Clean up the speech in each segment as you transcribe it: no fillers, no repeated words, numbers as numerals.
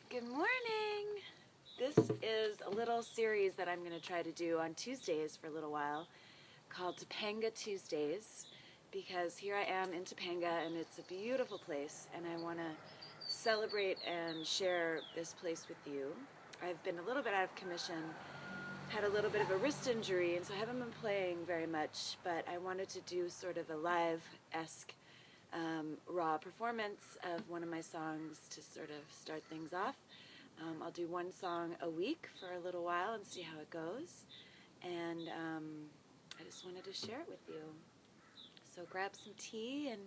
Good morning! This is a little series that I'm going to try to do on Tuesdays for a little while called Topanga Tuesdays, because here I am in Topanga and it's a beautiful place and I want to celebrate and share this place with you. I've been a little bit out of commission, had a little bit of a wrist injury, and so I haven't been playing very much, but I wanted to do sort of a live-esque raw performance of one of my songs to sort of start things off. I'll do one song a week for a little while and see how it goes, and I just wanted to share it with you. So grab some tea and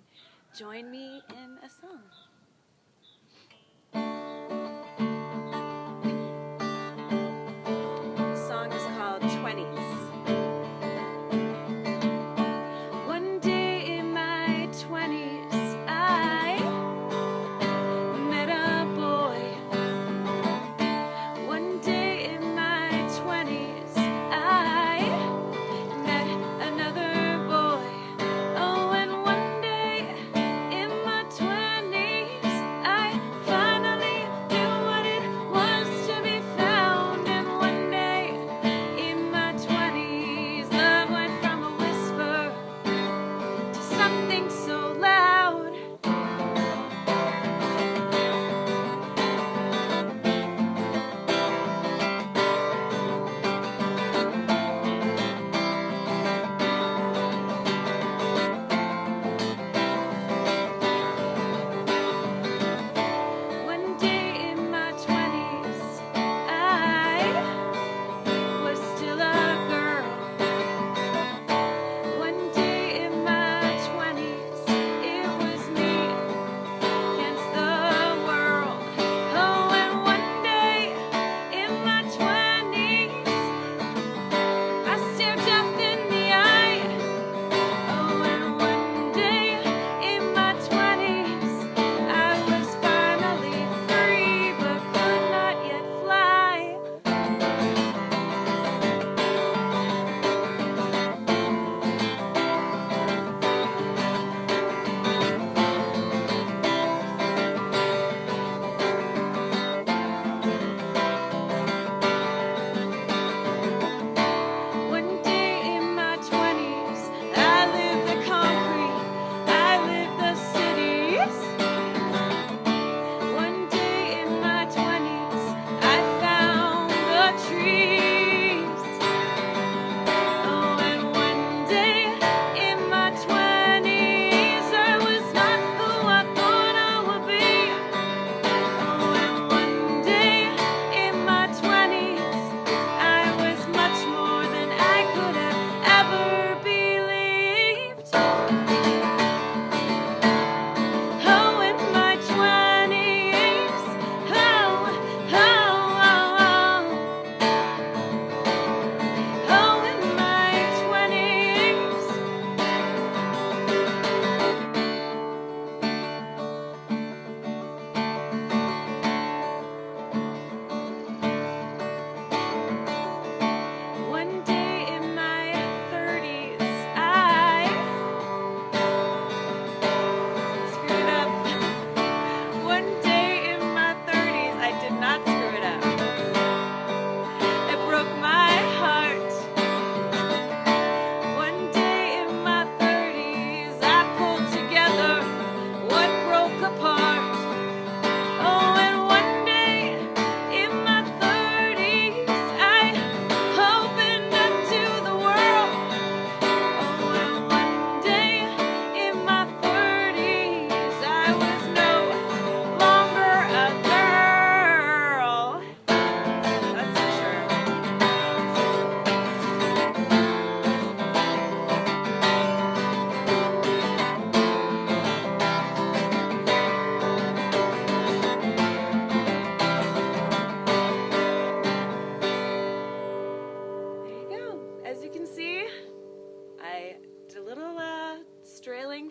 join me in a song. The song is called 20s.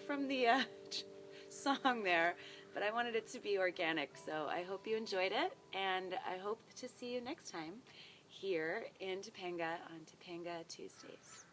From the song there, but I wanted it to be organic, so I hope you enjoyed it, and I hope to see you next time here in Topanga on Topanga Tuesdays.